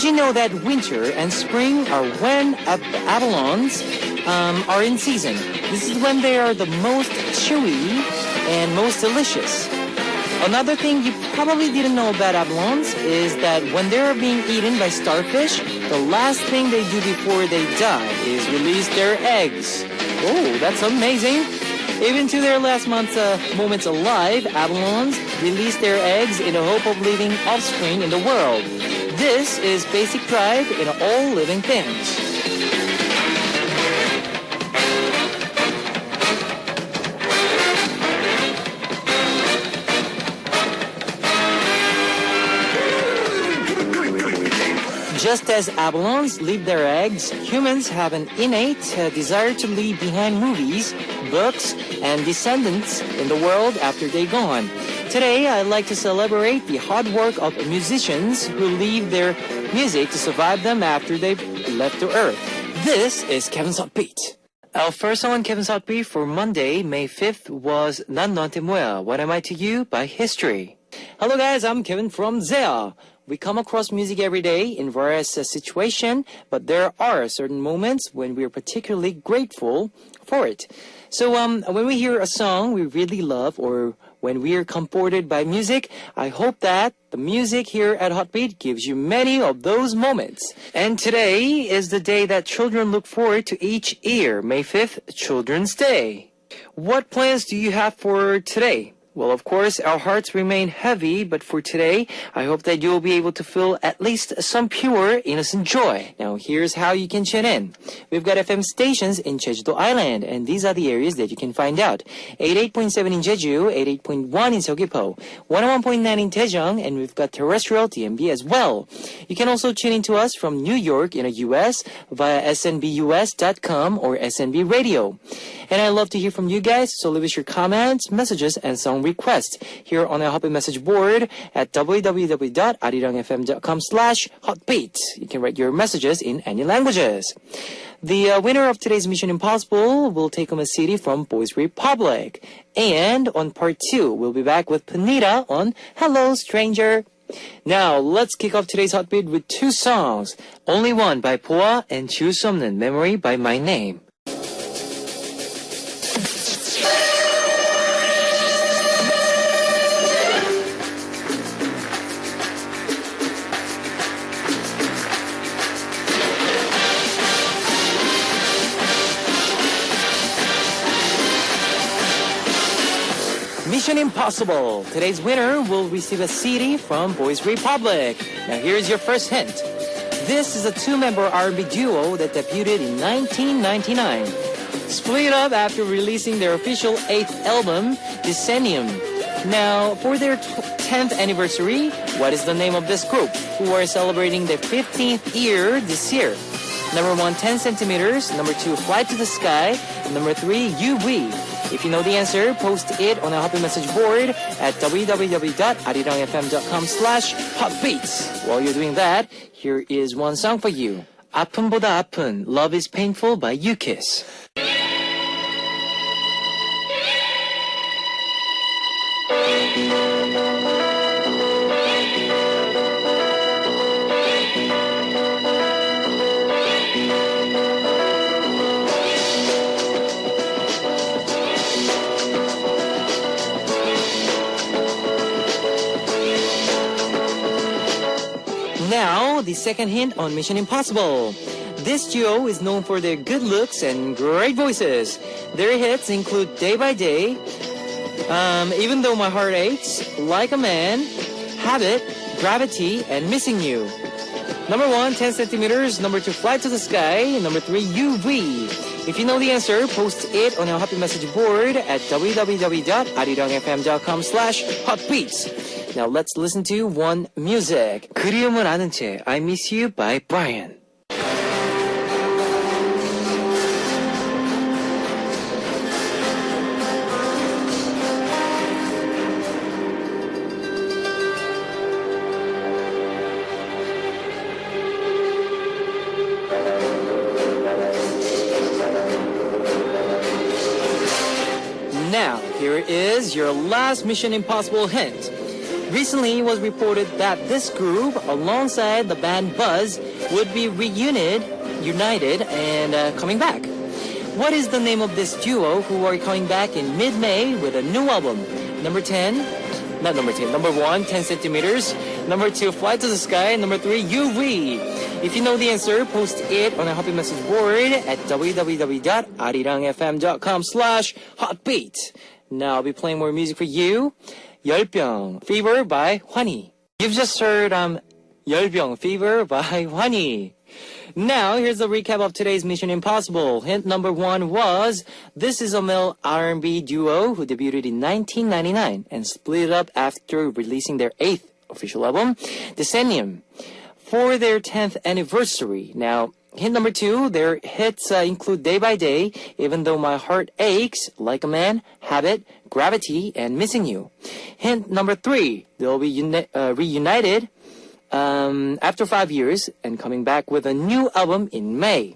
you know that winter and spring are when abalone are in season? This is when they are the most chewy and most delicious. Another thing you probably didn't know about abalones is that when they're being eaten by starfish, the last thing they do before they die is release their eggs. Oh, that's amazing. Even to their last moments alive, abalones release their eggs in the hope of leaving offspring in the world. This is basic pride in all living things. Just as abalones leave their eggs, humans have an innate desire to leave behind movies, books, and descendants in the world after they're gone. Today, I'd like to celebrate the hard work of musicians who leave their music to survive them after they've left the earth. This is Kevin's Hot Beat. Our first song on Kevin's Hot Beat for Monday, May 5th was 난 너한테 뭐야, What Am I to You by History. Hello guys, I'm Kevin from Zea. We come across music every day in various situations, but there are certain moments when we are particularly grateful for it. So when we hear a song we really love or when we are comforted by music, I hope that the music here at Hotbeat gives you many of those moments. And today is the day that children look forward to each year, May 5th, Children's Day. What plans do you have for today? Well, of course, our hearts remain heavy, but for today, I hope that you'll be able to feel at least some pure, innocent joy. Now, here's how you can tune in. We've got FM stations in Jeju-do Island, and these are the areas that you can find out. 88.7 in Jeju, 88.1 in Seogwipo, 101.9 in Daejeon, and we've got terrestrial DMB as well. You can also tune in to us from New York in the US via snbus.com or SNB Radio. And I love to hear from you guys, so leave us your comments, messages, and song requests here on our Hotbeat message board at www.arirangfm.com/hotbeat. You can write your messages in any languages. The winner of today's Mission Impossible will take home a CD from Boys Republic. And on part 2, we'll be back with Panita on Hello Stranger. Now, let's kick off today's Hotbeat with 2 songs. Only One by Boa and 지울 수 없는 Memory by My Name. Mission Impossible. Today's winner will receive a CD from Boys Republic. Now here's your first hint. This is a 2-member R&B duo that debuted in 1999. Split up after releasing their official 8th album, Decennium. Now, for their 10th anniversary, what is the name of this group, who are celebrating their 15th year this year? Number 1, 10 centimeters. Number 2, Fly to the Sky. Number 3, UV. If you know the answer, post it on our Hotbeat message board at www.arirangfm.com/hotbeats. While you're doing that, here is one song for you. 아픔보다 아픈, Love is Painful by U-Kiss. Now, the second hint on Mission Impossible. This duo is known for their good looks and great voices. Their hits include Day by Day, Even Though My Heart Aches, Like a Man, Habit, Gravity, and Missing You. Number 1, 10 centimeters. Number 2, Fly to the Sky. Number 3, UV. If you know the answer, post it on our Hotbeat message board at www.arirangfm.com/hotbeats. Now let's listen to one music. 그리움을 아는 채 I Miss You by Brian. Now, here is your last Mission Impossible hint. Recently, it was reported that this group, alongside the band Buzz, would be united and coming back. What is the name of this duo who are coming back in mid-May with a new album? Number 1, 10 centimeters. Number 2, Fly to the Sky. Number 3, UV. If you know the answer, post it on a happy message board at www.arirangfm.com/hotbeat. Now I'll be playing more music for you. 열병, Fever by Hwani. You've just heard 열병, Fever by Hwani. Now, here's a recap of today's Mission Impossible. Hint number 1 was, this is a male R&B duo who debuted in 1999 and split up after releasing their 8th official album, Decennium, for their 10th anniversary. Now, hint number 2, their hits include Day by Day, Even Though My Heart Aches, Like a Man, Habit, Gravity, and Missing You. Hint number 3, they'll be reunited after 5 years and coming back with a new album in May.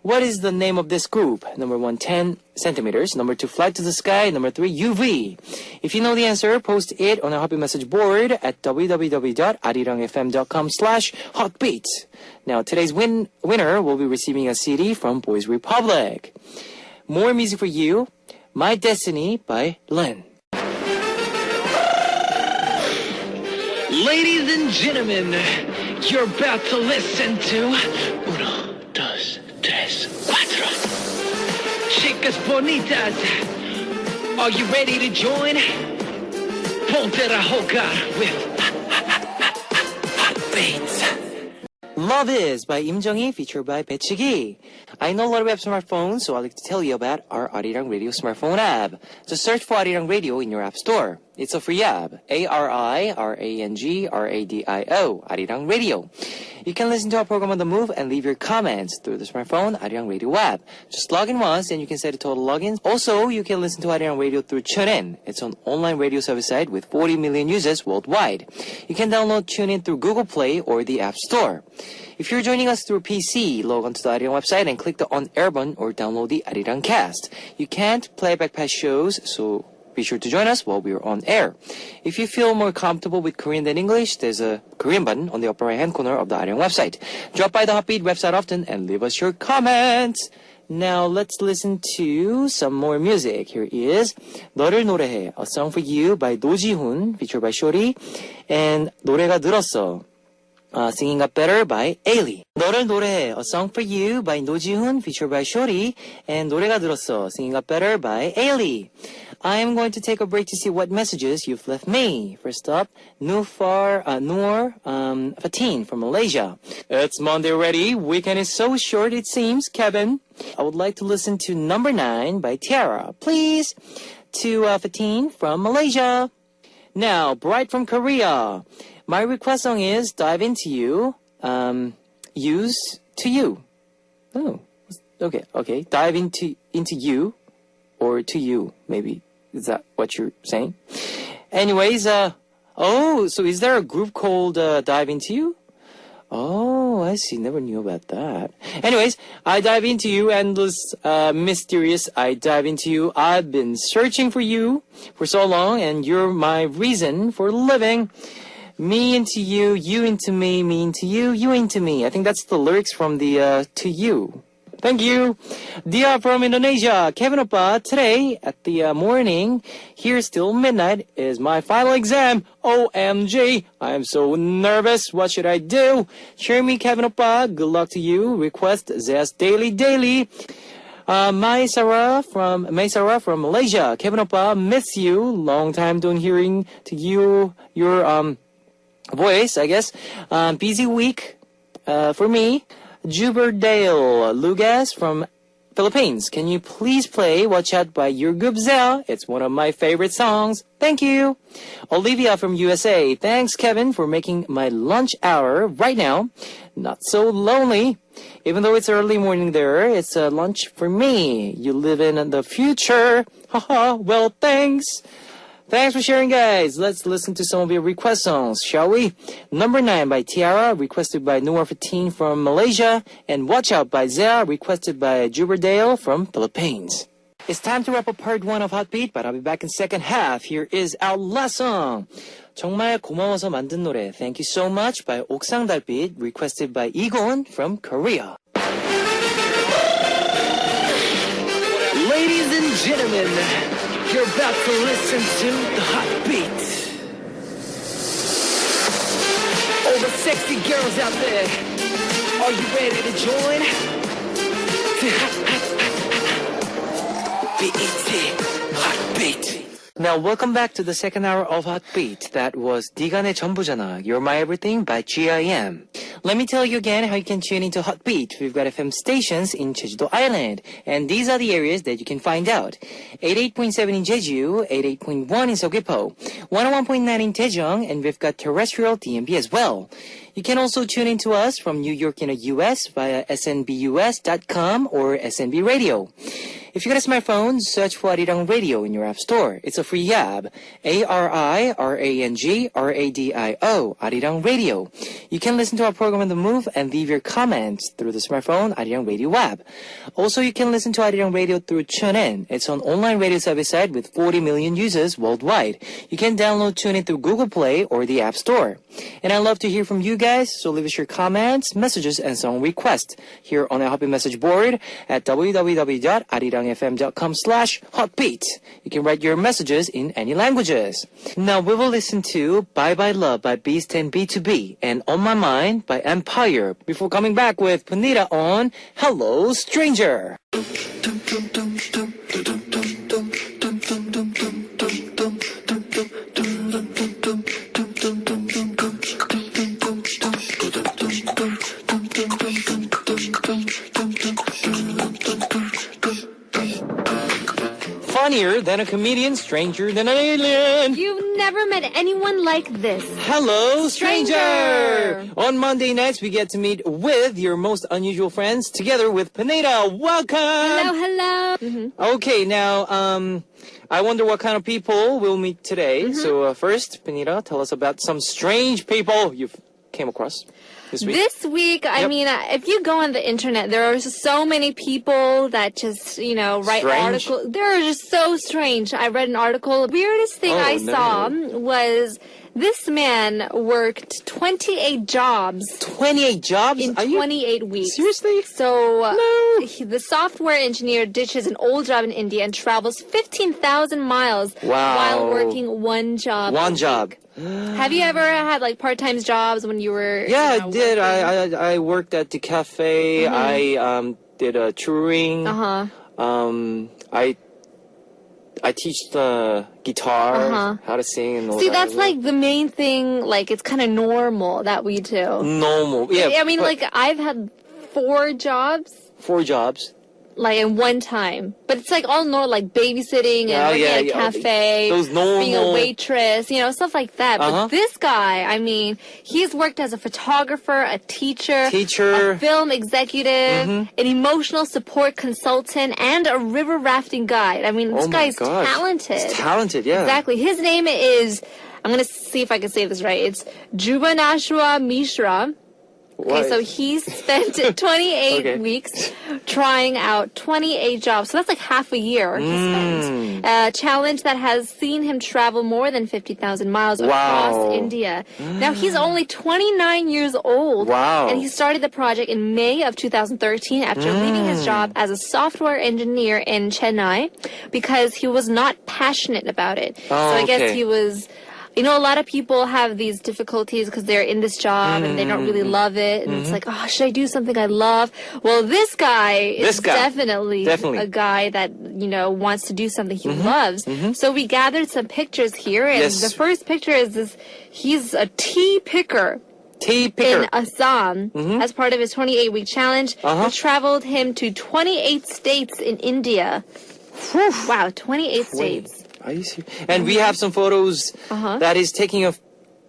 What is the name of this group? Number 1, 10 centimeters. Number 2, Fly to the Sky. Number 3, UV. If you know the answer, post it on a happy message board at www.arirangfm.com/hotbeat. Now, today's winner will be receiving a CD from Boys Republic. More music for you. My Destiny by Len. Ladies and gentlemen, you're about to listen to Uno, Dos, Tres, Cuatro. Chicas bonitas, are you ready to join? Ponte a jugar with Hotbeat. Love Is by Im Jung-hee, featured by Baechigi. I know a lot of you have smartphones, so I'd like to tell you about our Arirang Radio smartphone app. Just search for Arirang Radio in your app store. It's a free app. ARIRANGRADIO, Arirang Radio. You can listen to our program on the move and leave your comments through the smartphone Arirang Radio app. Just log in once and you can set a total logins. Also, you can listen to Arirang Radio through TuneIn. It's an online radio service site with 40 million users worldwide. You can download TuneIn through Google Play or the App Store. If you're joining us through PC, log on to the Arirang website and click the on-air button or download the Arirang Cast. You can't play back past shows, so be sure to join us while we're on air. If you feel more comfortable with Korean than English, there's a Korean button on the upper right-hand corner of the Arirang website. Drop by the Hotbeat website often and leave us your comments. Now let's listen to some more music. Here is 너를 노래해, a song for you by Do Ji-hoon, featured by Shorty, and 노래가 늘었어, Singing Up Better by Ailey. 너를 노래해, a song for you by Do Ji-hoon, featured by Shorty, and 노래가 늘었어, Singing Up Better by Ailey. I am going to take a break to see what messages you've left me. First up, Noor Fatin from Malaysia. It's Monday already. Weekend is so short it seems, Kevin. I would like to listen to number 9 by Tiara. Please, to Fatin from Malaysia. Now, Bright from Korea. My request song is Dive Into You, Use to You. Oh, okay. Dive into you, or to you, maybe. Is that what you're saying? Anyways, so is there a group called Dive Into You? Oh, I see. Never knew about that. Anyways, I dive into you, endless, mysterious. I dive into you. I've been searching for you for so long, and you're my reason for living. Me into you, you into me into you, you into me. I think that's the lyrics from the To You. Thank you. Dia from Indonesia. Kevin Oppa, today at the morning, here's till midnight, is my final exam. OMG. I'm so nervous. What should I do? Cheer me, Kevin Oppa. Good luck to you. Request Zest Daily. Mai Sarah from Malaysia. Kevin Oppa, miss you. Long time don't hearing to you, your voice, I guess. Busy week for me. Juberdale Lugas from Philippines. Can you please play Watch Out by Yurgubzel? It's one of my favorite songs. Thank you. Olivia from USA. Thanks, Kevin, for making my lunch hour right now not so lonely. Even though it's early morning there, it's lunch for me. You live in the future. Haha, well, thanks. Thanks for sharing, guys. Let's listen to some of your request songs, shall we? Number 9 by Tiara, requested by Noor Fatin from Malaysia, and Watch Out by Zea, requested by Juberdale from Philippines. It's time to wrap up part 1 of Hotbeat, but I'll be back in second half. Here is our last song. 정말 고마워서 만든 노래 Thank You So Much by 옥상 달빛 requested by Egon from Korea. Ladies and gentlemen, you're about to listen to the hot beat. All the sexy girls out there, are you ready to join? The hot beat. Now welcome back to the second hour of Hot Beat. That was 네가 내 전부잖아, You're My Everything by GIM. Let me tell you again how you can tune into Hot Beat. We've got FM stations in Jeju-do Island, and these are the areas that you can find out. 88.7 in Jeju, 88.1 in Seogwipo, 101.9 in Daejeong, and we've got terrestrial DMB as well. You can also tune in to us from New York in the US via snbus.com or SNB Radio. If you got a smartphone, search for Arirang Radio in your app store. It's a free app. ARIRANGRADIO, Arirang Radio. You can listen to our program on the move and leave your comments through the smartphone Arirang Radio app. Also, you can listen to Arirang Radio through TuneIn. It's an online radio service site with 40 million users worldwide. You can download TuneIn through Google Play or the App Store. And I love to hear from you guys, so leave us your comments, messages, and song requests here on our Happy Message board at www.arirangfm.com/hotbeat. You can write your messages in any languages. Now we will listen to Bye Bye Love by Beast and B2B and On My Mind by Empire before coming back with Panita on Hello Stranger. Funnier than a comedian, stranger than an alien. You've never met anyone like this. Hello, stranger! Stranger! On Monday nights, we get to meet with your most unusual friends together with Pineda. Welcome! Hello. Mm-hmm. Okay, now, I wonder what kind of people we'll meet today. Mm-hmm. So first, Pineda, tell us about some strange people you've came across this week. This week, I Yep. mean, if you go on the internet, there are so many people that just, write Strange? articles. They're just so strange. I read an article. The weirdest thing Oh, I no. saw was this man worked 28 jobs 28 jobs? in Are you 28 weeks. seriously? So No. the software engineer ditches an old job in India and travels 15,000 miles Wow. while working one job. One a job. week. Have you ever had like part-time jobs when you were? Yeah, you know, I did. working? I worked at the cafe. I did a touring. Uh-huh. I teach the guitar, Uh-huh. how to sing, and all See, that that's as well. like the main thing. Like it's kind of normal that we do. normal. Yeah, I mean, but like I've had 4 jobs. 4 jobs. Like in one time, but it's like all normal, like babysitting and Oh, working yeah, at a yeah. cafe, Those being a normal- waitress, stuff like that. Uh-huh. But this guy, I mean, he's worked as a photographer, a teacher, Teacher. a film executive, an emotional support consultant, and a river rafting guide. I mean, this Oh my guy's gosh. talented. He's talented, yeah. Exactly. His name is, I'm going to see if I can say this right. It's Jubanashwa Mishra. Okay, What? so he spent 28 Okay. weeks trying out 28 jobs. So that's like half a year he spent. A challenge that has seen him travel more than 50,000 miles across Wow. India. Now, he's only 29 years old. Wow. And he started the project in May of 2013 after leaving his job as a software engineer in Chennai because he was not passionate about it. Oh, so I guess okay. he was... a lot of people have these difficulties because they're in this job and they don't really love it. And it's like, oh, should I do something I love? Well, this guy is definitely a guy that, wants to do something he loves. So we gathered some pictures here. And Yes. the first picture is this. He's a tea picker. Tea picker. In Assam as part of his 28-week challenge, which traveled him to 28 states in India. Wow, 28 states. Are you serious? And we have some photos that he's taking a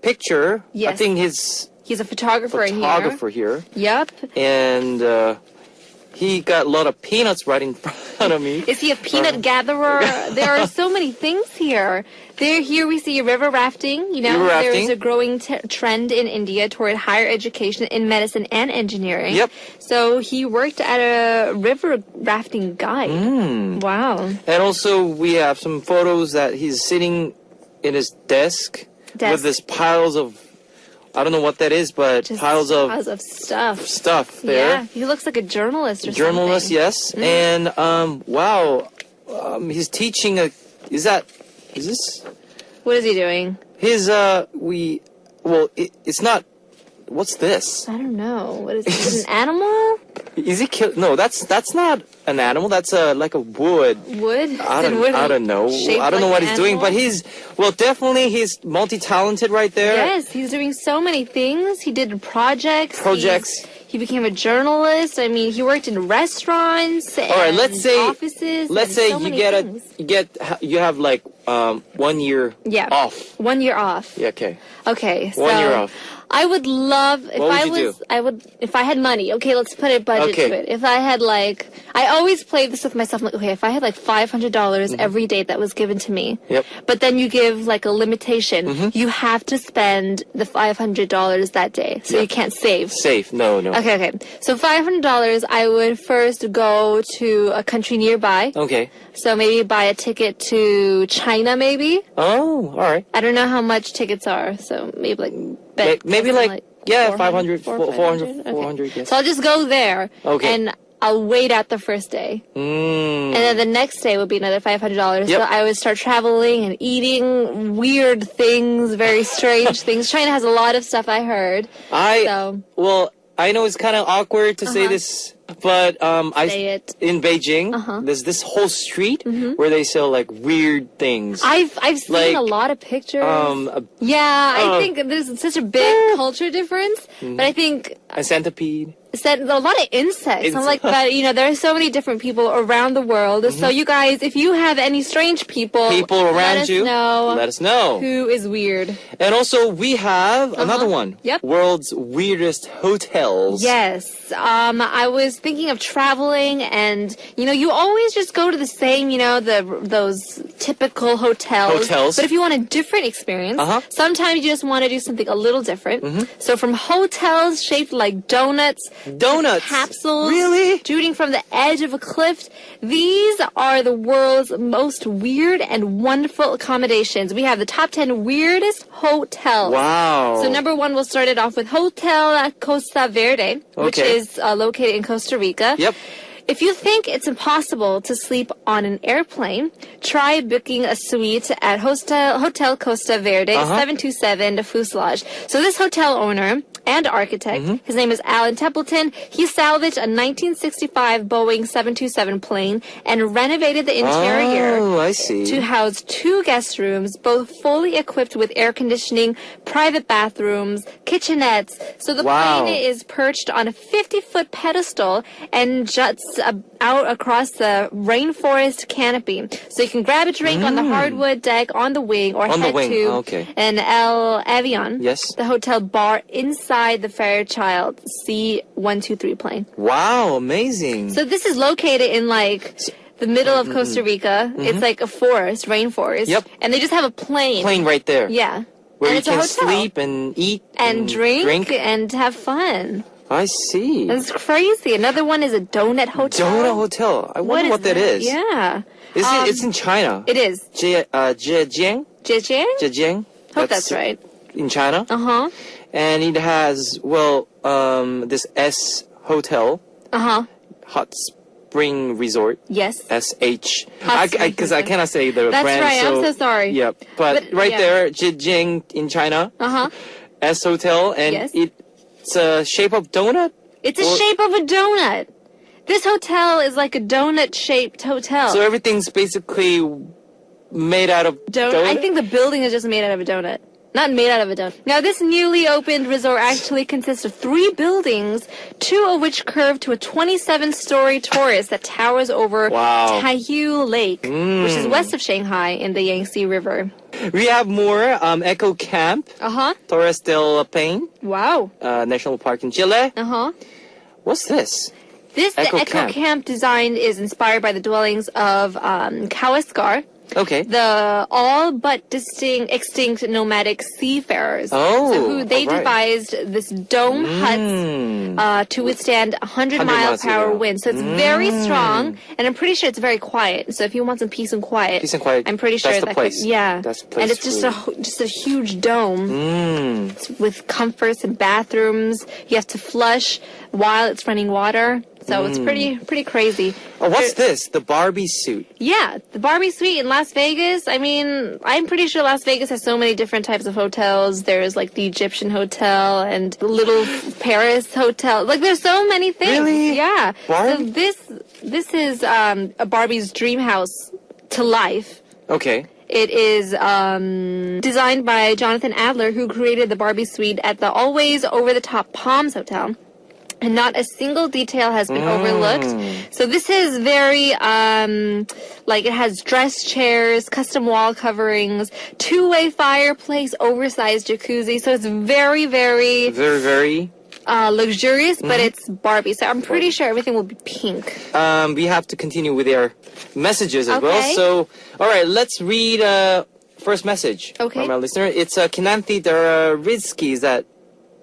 picture. I Yes. think he's He's a photographer here. Yep. And he got a lot of peanuts right in front of me. Is he a peanut gatherer? There are so many things here. Here we see river rafting. River rafting. There's a growing trend in India toward higher education in medicine and engineering. Yep. So he worked at a river rafting guide. Wow. And also we have some photos that he's sitting in his desk with this piles of, I don't know what that is, but just piles of stuff. Stuff there. Yeah, he looks like a journalist or Journalist, something. yes. And wow, he's teaching is this? What is he doing? His it's not. What's this? I don't know. What is it? Is it an animal? Is he kill? No, that's not an animal. That's like a wood. Wood? I don't know. I don't know what he's doing, but he's he's multi-talented right there. Yes, he's doing so many things. He did projects. He became a journalist. I mean, he worked in restaurants and all right, let's say offices. Let's say you have like 1 year off. 1 year off. Yeah, okay. Okay, so 1 year off. I would love if I had money. Okay, let's put a budget to it. If I had I always play this with myself. I'm like, okay, if I had $500 dollars every day that was given to me. Yep. But then you give a limitation. You have to spend the $500 that day, so you can't save. No. Okay. So $500, I would first go to a country nearby. Okay. So maybe buy a ticket to China, maybe. Oh, all right. I don't know how much tickets are, so maybe maybe 500, 400, okay. yes. So I'll just go there. Okay. And I'll wait out the first day. And then the next day would be another $500. Yep. So I would start traveling and eating weird things, very strange things. China has a lot of stuff, I heard. Well, I know it's kind of awkward to say this, but in Beijing, there's this whole street where they sell weird things. I've seen a lot of pictures. I think there's such a big culture difference, but I think a centipede. A lot of insects. I'm like, but there are so many different people around the world. So you guys, if you have any strange people around you, let us know who is weird. And also, we have another one. Yep. World's weirdest hotels. Yes. I was thinking of traveling, and you always just go to the same, those typical hotels. But if you want a different experience, sometimes you just want to do something a little different. So from hotels shaped like donuts, capsules, really? shooting from the edge of a cliff. These are the world's most weird and wonderful accommodations. We have the top 10 weirdest hotels. Wow. So number 1, we'll start it off with Hotel Costa Verde, which is located in Costa Rica. Yep. If you think it's impossible to sleep on an airplane, try booking a suite at Hotel Costa Verde, 727 Fuselage. So this hotel owner and architect, his name is Alan Templeton, he salvaged a 1965 Boeing 727 plane and renovated the interior to house 2 guest rooms, both fully equipped with air conditioning, private bathrooms, kitchenettes. So the plane is perched on a 50-foot pedestal and juts out across the rainforest canopy. So you can grab a drink on the hardwood deck on the wing or head to an El Avion, the hotel bar inside the Fairchild C-123 plane. Wow, amazing. So this is located in the middle of Costa Rica. It's like a forest, rainforest. Yep. And they just have a plane. Plane right there. Yeah. Where and you it's can a hotel. sleep and eat and drink and have fun. I see. That's crazy. Another one is a donut hotel. Donut hotel. I wonder what that is. Yeah. It's in China. It is. Zhejiang? Zhejiang? Hope that's right. In China. And it has, this S Hotel. Hot Spring Resort. Yes. SH. Because I cannot say the that's brand. That's right. I'm so sorry. Yeah. But right there, Zhejiang in China. S Hotel. And it's a shape of donut? It's a shape of a donut. This hotel is like a donut-shaped hotel. So everything's basically made out of donut? I think the building is just made out of a donut. Not made out of a donut. Now, this newly opened resort actually consists of 3 buildings, 2 of which curve to a 27-story torus that towers over Taiyu Lake, which is west of Shanghai in the Yangtze River. We have more Eco Camp, Torres del Paine. Wow. National Park in Chile. What's this? The Eco Camp design is inspired by the dwellings of Kawasgar. Okay. The all but extinct nomadic seafarers. Oh, so they devised this dome huts to withstand 100 mile per hour wind. So it's very strong, and I'm pretty sure it's very quiet. So if you want some peace and quiet, I'm pretty sure that's the place. That's the place. And it's just a huge dome. It's with comforts and bathrooms. You have to flush while it's running water. So it's pretty crazy. Oh, what's this? The Barbie suite. Yeah, the Barbie suite in Las Vegas. I mean, I'm pretty sure Las Vegas has so many different types of hotels. There's like the Egyptian hotel and the little Paris hotel. Like there's so many things. Really? Yeah. Barbie? So this is a Barbie's dream house to life. Okay. It is designed by Jonathan Adler, who created the Barbie suite at the always over-the-top Palms Hotel. And not a single detail has been overlooked. So this is very, like it has dress chairs, custom wall coverings, two-way fireplace, oversized jacuzzi. So it's very, very... Very, very... luxurious, but it's Barbie. So I'm pretty sure everything will be pink. We have to continue with our messages as well. So, all right, let's read first message from our listener. It's Kinanthi Darizki. Is that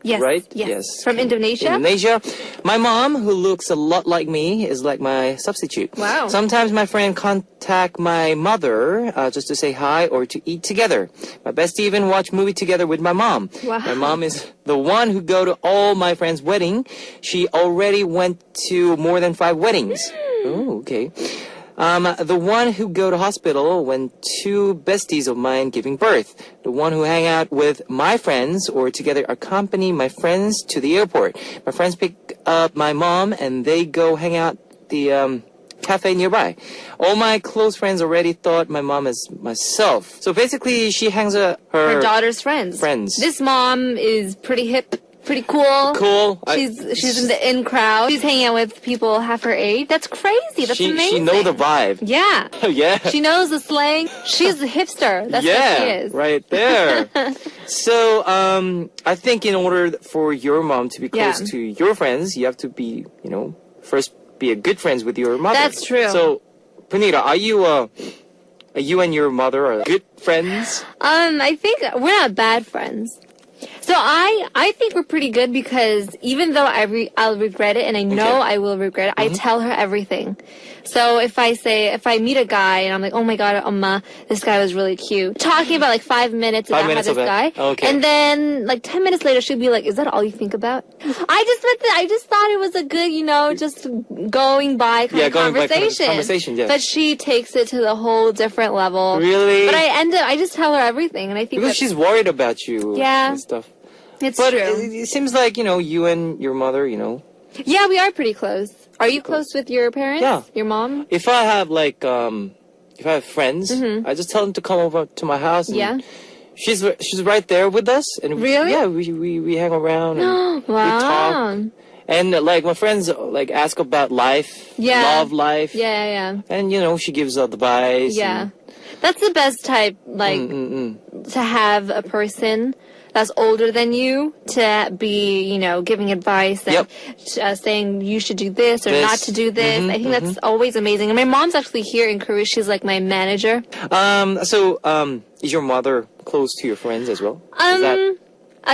yes, right? Yes. From Indonesia? Indonesia. My mom, who looks a lot like me, is like my substitute. Wow. Sometimes my friend contact my mother just to say hi or to eat together. My bestie even watch movie together with my mom. Wow. My mom is the one who go to all my friends' wedding. She already went to more than 5 weddings. Oh, okay. The one who go to hospital when 2 besties of mine giving birth. The one who hang out with my friends or together accompany my friends to the airport. My friends pick up my mom and they go hang out the cafe nearby. All my close friends already thought my mom is myself. So basically she hangs her daughter's friends. This mom is pretty hip. Pretty cool. Cool. She's in the in crowd. She's hanging out with people half her age. That's crazy. That's amazing. She knows the vibe. Yeah. Yeah. She knows the slang. She's a hipster. That's what she is. Right there. So, I think in order for your mom to be close to your friends, you have to be, first be a good friends with your mother. That's true. So, Panita, are you and your mother are good friends? I think we're not bad friends. So I think we're pretty good because even though I'll regret it and I know I will regret it, I tell her everything. So if I meet a guy and I'm like, oh my god, Amma, this guy was really cute. Talking about like 5 minutes about this guy. Okay. And then like 10 minutes later she'll be like, is that all you think about? I just thought it was a good, just going by kind of conversation. Yes. But she takes it to the whole different level. Really? But I just tell her everything and I think because she's worried about you and stuff. It's true. But it seems like, you and your mother, Yeah, we are pretty close. Are you close with your parents? Yeah. Your mom? If I have if I have friends, I just tell them to come over to my house. And she's right there with us. And really? Yeah, we hang around and wow. we talk. And like my friends ask about life, love life. Yeah. And she gives advice. Yeah. That's the best type, to have a person that's older than you to be, giving advice and saying you should do this or not to do this. I think that's always amazing. And my mom's actually here in Korea. She's like my manager. So, is your mother close to your friends as well?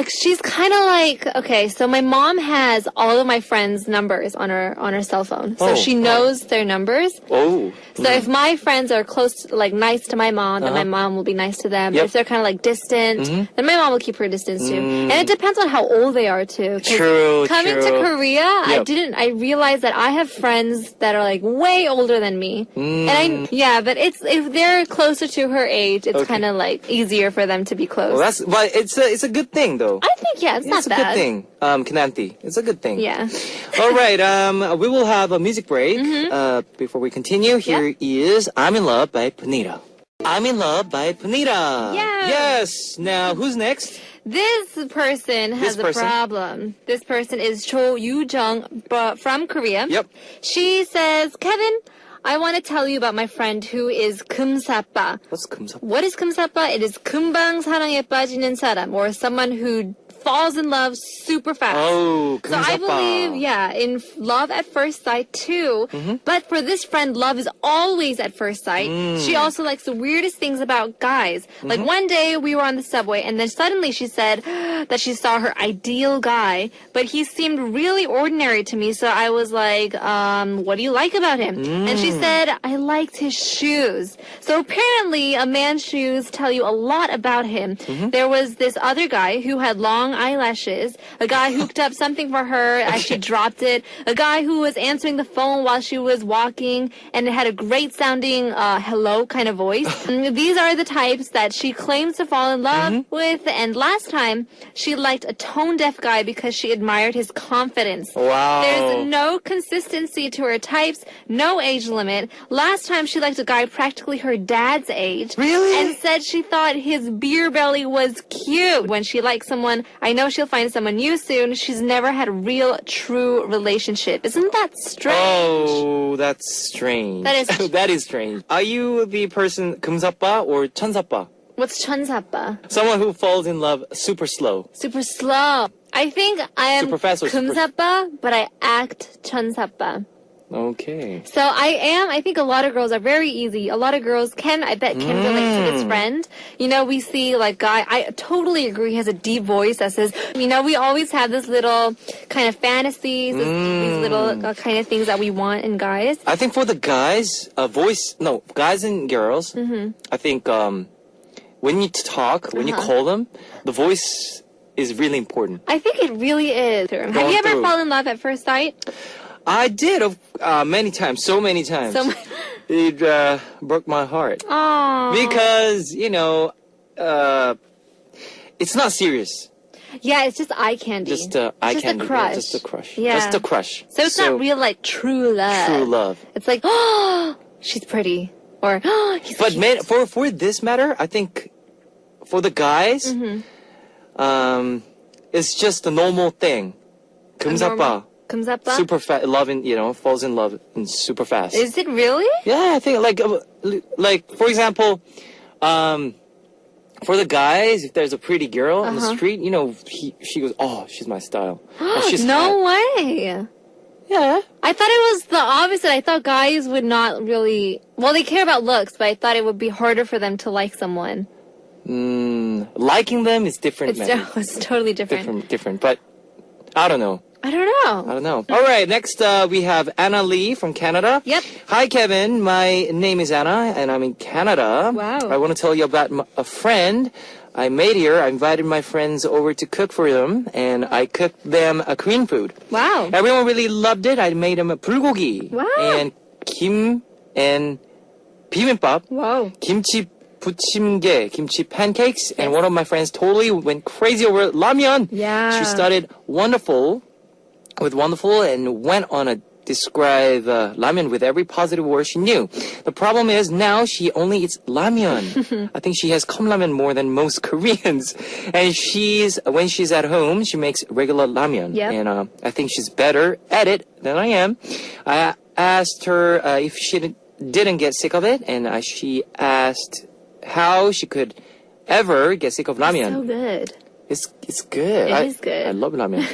She's kind of like, okay, so my mom has all of my friends' numbers on her cell phone. So she knows their numbers. Oh. So if my friends are close, nice to my mom, then my mom will be nice to them. But if they're kind of distant, then my mom will keep her distance too. And it depends on how old they are too. True. Coming to Korea, I realized that I have friends that are way older than me. And but if they're closer to her age, it's kind of easier for them to be close. Well, but it's a good thing though. I think, it's not bad. It's a good thing. Kinanthi, it's a good thing. Yeah. All right, we will have a music break before we continue. Here is I'm in Love by Panita. I'm in Love by Panita. Yeah. Yes. Now, who's next? This person has a problem. This person is Cho Yoo-jung from Korea. Yep. She says, Kevin, I want to tell you about my friend who is 금사빠. What's 금사빠? What is 금사빠? It is 금방 사랑에 빠지는 사람, or someone who falls in love super fast. Oh, so I believe, in love at first sight too. But for this friend, love is always at first sight. She also likes the weirdest things about guys. Like one day we were on the subway and then suddenly she said that she saw her ideal guy, but he seemed really ordinary to me. So I was like, what do you like about him? And she said, I liked his shoes. So apparently a man's shoes tell you a lot about him. There was this other guy who had long eyelashes, a guy who hooked up something for her as she dropped it, a guy who was answering the phone while she was walking, and it had a great sounding hello kind of voice. These are the types that she claims to fall in love with, and last time she liked a tone-deaf guy because she admired his confidence. Wow. There's no consistency to her types, no age limit. Last time she liked a guy practically her dad's age. Really? And said she thought his beer belly was cute. When she likes someone, I know she'll find someone new soon. She's never had a real, true relationship. Isn't that strange? Oh, that's strange. That is that is strange. Are you the person 금사빠 or 천사빠? What's 천사빠? Someone who falls in love super slow. Super slow. I think I am Super fast or super- 금사빠, but I act 천사빠. Okay. So I think a lot of girls are very easy. A lot of girls can relate to this friend. You know, we see like guy, I totally agree, he has a deep voice that says, you know, we always have this little kind of fantasies, these little kind of things that we want in guys. I think for the guys, guys and girls, I think when you talk, when you call them, the voice is really important. I think it really is. Have you ever fallen in love at first sight? I did many times, so many times. It broke my heart. Aww. Because, you know, it's not serious. Yeah, it's just eye candy. Just eye candy. A crush. Yeah, just a crush. Yeah. Just a crush. So it's not real, like, true love. True love. It's like, oh, she's pretty. Or, oh, he's But cute. for this matter, I think for the guys, it's just a normal thing. 금사빠. 금사빠? Super fast, loving, you know, falls in love super fast. Is it really? Yeah, I think like for example, for the guys, if there's a pretty girl on the street, you know, she goes, oh, she's my style. Oh, she's no hot. way. Yeah. I thought it was the opposite. I thought guys would not really, well, they care about looks, but I thought it would be harder for them to like someone. Liking them is different. It's totally different. Different. But I don't know. I don't know. All right, next we have Anna Lee from Canada. Yep. Hi, Kevin. My name is Anna, and I'm in Canada. Wow. I want to tell you about a friend I made here. I invited my friends over to cook for them, and I cooked them a Korean food. Wow. Everyone really loved it. I made them a bulgogi. Wow. And kim and bibimbap. Wow. Kimchi 부침개, kimchi pancakes, and one of my friends totally went crazy over ramyeon. Yeah. She started wonderful and went on a describe ramen with every positive word she knew. The problem is now she only eats ramyeon. I think she has 컵라면 more than most Koreans. And when she's at home, she makes regular ramyeon. Yep. And I think she's better at it than I am. I asked her if she didn't get sick of it, and she asked how she could ever get sick of ramyeon. So good. It's good. It is good. I love ramen.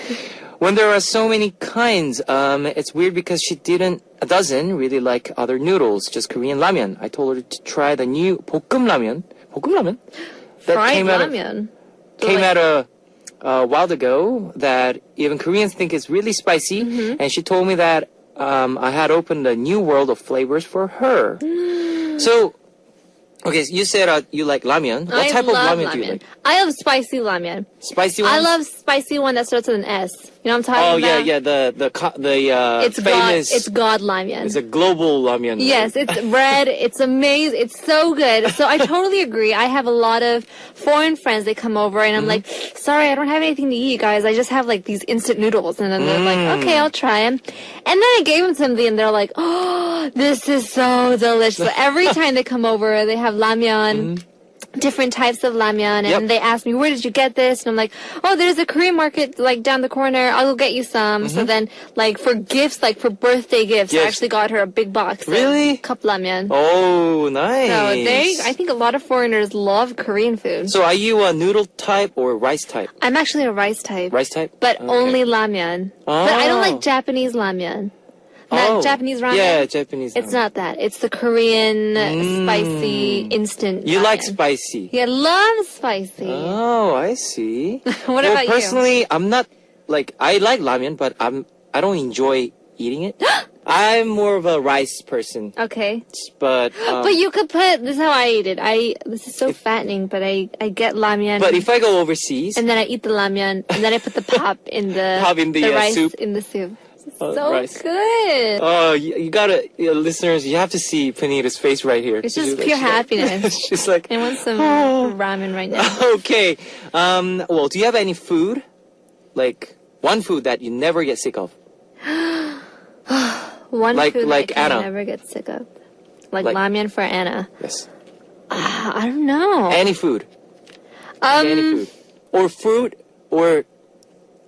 When there are so many kinds, it's weird because she doesn't really like other noodles, just Korean ramen. I told her to try the new 볶음 ramen. 볶음 ramen? Fried ramen. Came out a while ago that even Koreans think is really spicy. And she told me that I had opened a new world of flavors for her. So, okay, you said you like ramen. What type of ramen do you like? I love spicy ramen. Spicy one? I love spicy one that starts with an S. You know what I'm talking about? Oh, yeah. The it's famous... It's God ramen. It's a global ramen. Yes, it's red. It's amazing. It's so good. So I totally agree. I have a lot of foreign friends. They come over and I'm like, sorry, I don't have anything to eat, guys. I just have like these instant noodles. And then they're like, okay, I'll try them. And then I gave them something and they're like, oh, this is so delicious. So every time they come over, they have ramyeon. different types of ramyeon, and they asked me, where did you get this? And I'm like, oh, there's a Korean market like down the corner. I'll go get you some. So then, like for gifts, like for birthday gifts, I actually got her a big box. Really? Cup ramyeon. Oh, nice. So I think a lot of foreigners love Korean food. So are you a noodle type or rice type? I'm actually a rice type. Rice type? But only ramyeon. But I don't like Japanese ramyeon. Not Japanese ramen. Yeah, Japanese ramen. It's not that. It's the Korean spicy instant You ramen. like spicy? Yeah, love spicy. Oh, I see. What about you? Personally, I'm not like I like ramen, but I don't enjoy eating it. I'm more of a rice person. Okay. But you could put this is how I eat it. This is so fattening, but I get ramyeon. But if I go overseas and then I eat the ramyeon and then I put the pop in the rice soup in the soup. So rice. Good. Oh, you gotta, listeners, you have to see Panita's face right here. It's just pure happiness. She's like, I want some ramen right now. Okay. Well, do you have any food? Like, one food that you never get sick of? One food like that I Anna. never get sick of. Like ramyeon for Anna. Yes. I don't know. Any food. Any food. Or fruit, or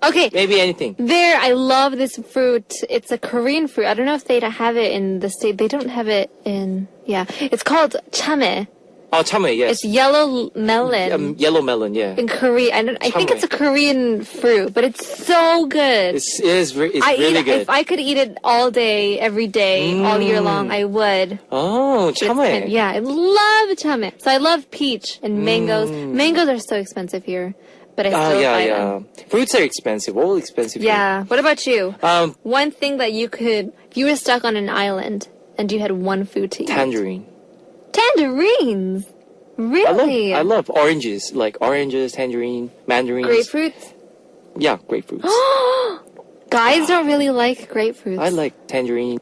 okay. maybe anything. I love this fruit. It's a Korean fruit. I don't know if they have it in the state. They don't have it in, It's called chame. Oh, chame, yes. It's yellow melon. Yellow melon, yeah. In Korea. I think it's a Korean fruit, but it's so good. It's really good. If I could eat it all day, every day, all year long, I would. Oh, chame. Yeah, I love chame. So I love peach and mangoes. Mangoes are so expensive here. But I still buy them. Fruits are expensive. All expensive. Yeah. What about you? One thing that if you were stuck on an island and you had one food to eat. Tangerine. Tangerines? Really? I love oranges. Like oranges, tangerine, mandarins. Grapefruits? Yeah, grapefruits. Guys don't really like grapefruits. I like tangerine.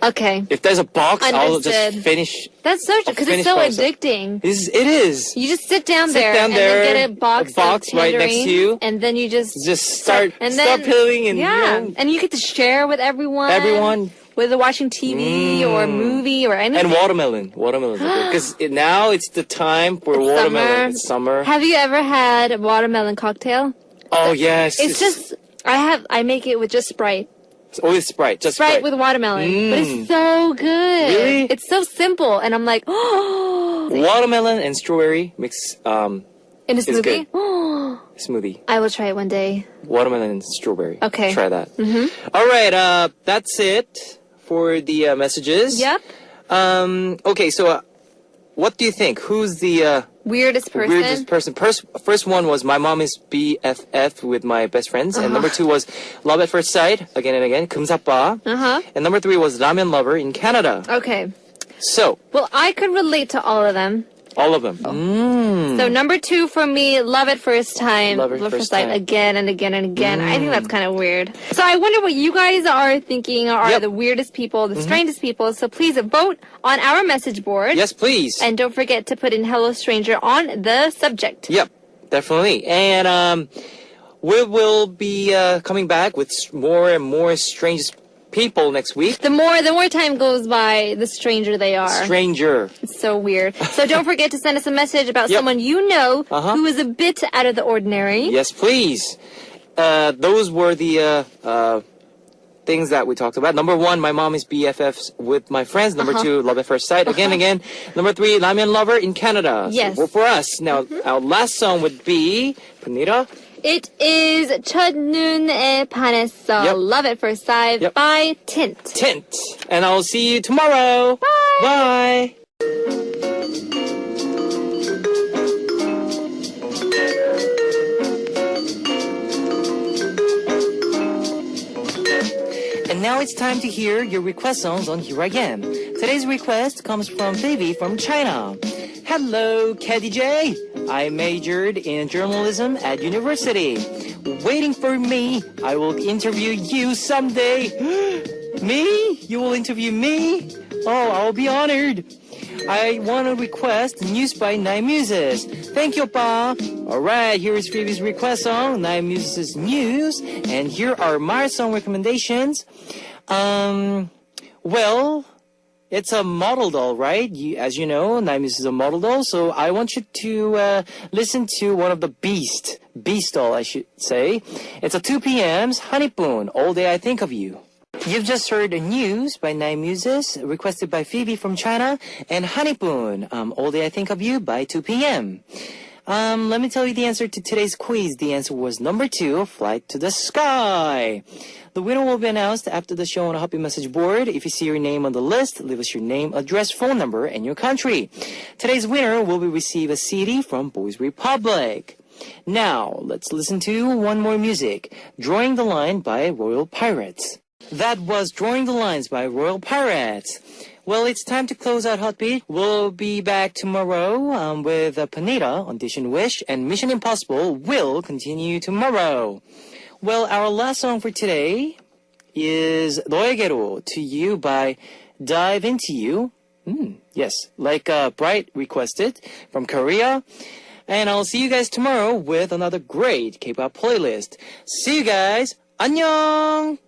Okay. If there's a box, I'll just Understood. finish. That's so true, because it's so addicting. It is. You just sit down there and then get a box of right next to you. and then you just start peeling and and you get to share with everyone. Whether watching TV or a movie or anything. And watermelon because now it's the time for watermelon. It's summer. Have you ever had a watermelon cocktail? Oh yes. It's just I make it with just Sprite. It's always Sprite. Just Sprite with watermelon. But it's so good. Really? It's so simple. And I'm like, oh. Watermelon and strawberry mix in a smoothie? Smoothie. I will try it one day. Watermelon and strawberry. Okay. Try that. All right. That's it for the messages. Yep. Okay, so what do you think? Who's the weirdest person? First one was my mom is BFF with my best friends. And number 2 was love at first sight, again and again, 금사빠. And number 3 was ramen lover in Canada. Okay. So. Well, I could relate to all of them. All of them. So number 2 for me, love at first time. Love at first sight time. again and again and again. I think that's kind of weird. So I wonder what you guys are thinking are the weirdest people, the strangest people. So please vote on our message board. Yes, please. And don't forget to put in Hello Stranger on the subject. Yep, definitely. And we will be coming back with more and more strangest people next week. The more time goes by, the stranger they are. Stranger. It's so weird. So don't forget to send us a message about someone you know who is a bit out of the ordinary. Yes, please. Those were the things that we talked about. Number 1, my mom is BFFs with my friends. Number 2, love at first sight. Again. Number 3, ramen lover in Canada. Yes. So, for us. Now, our last song would be, Panita. It is 첫눈에 반했어. Love at first sight by Tint. Tint. And I'll see you tomorrow. Bye. Bye. And now it's time to hear your request songs on Here I Am. Today's request comes from Baby from China. Hello, KDJ. I majored in journalism at university. Waiting for me. I will interview you someday. Me? You will interview me? Oh, I'll be honored. I want to request News by Nine Muses. Thank you, Pa. Alright, here is Phoebe's request song, Nine Muses News. And here are my song recommendations. Well, It's a model doll, right? As you know, Naimus is a model doll. So I want you to listen to one of the Beast doll, I should say. It's a 2 p.m.'s Honeypoon, All Day I Think of You. You've just heard News by Naimuses, requested by Phoebe from China, and Honeypoon, All Day I Think of You by 2 p.m. Let me tell you the answer to today's quiz. The answer was number 2, Flight to the Sky. The winner will be announced after the show on a Happy Message board. If you see your name on the list, leave us your name, address, phone number, and your country. Today's winner will receive a CD from Boys Republic. Now, let's listen to one more music. Drawing the Line by Royal Pirates. That was Drawing the Lines by Royal Pirates. Well, it's time to close out Heartbeat. We'll be back tomorrow with Panita, Audition Wish, and Mission Impossible will continue tomorrow. Well, our last song for today is 너에게로, To You by Dive Into You. Yes, like Bright requested from Korea. And I'll see you guys tomorrow with another great K-pop playlist. See you guys. 안녕.